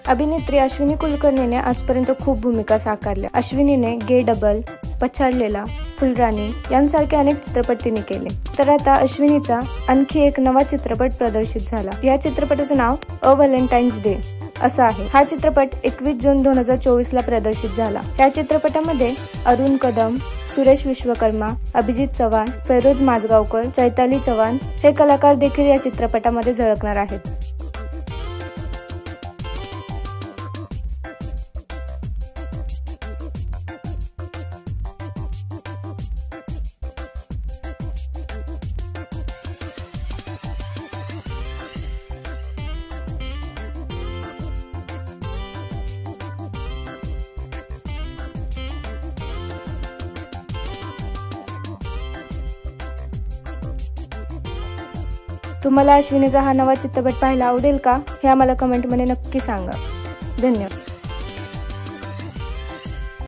अभिनेत्री अश्विनी कुलकर्णीने आजपर्यंत खूप भूमिका साकारल्या। अश्विनीने गे डबल, पछाडलेला, फुलराणी यांसारखे अनेक चित्रपट तिने केले। तर आता अश्विनीचा आणखी एक नवा चित्रपट प्रदर्शित झाला। या चित्रपटाचं नाव अ व्हॅलेंटाईन्स डे असं आहे। हा चित्रपट 21 जून 2024 ला प्रदर्शित झाला। या चित्रपटामध्ये अरुण कदम, सुरेश विश्वकर्मा, अभिजित चव्हाण, फेरोज माजगावकर, चैताली चव्हाण हे कलाकार देखील या चित्रपटामध्ये झळकणार आहेत। तुम्हाला अश्विनीचा हा नवा चित्रपट पाहायला आवडेल का? हे आम्हाला कमेंटमध्ये नक्की सांगा। धन्यवाद।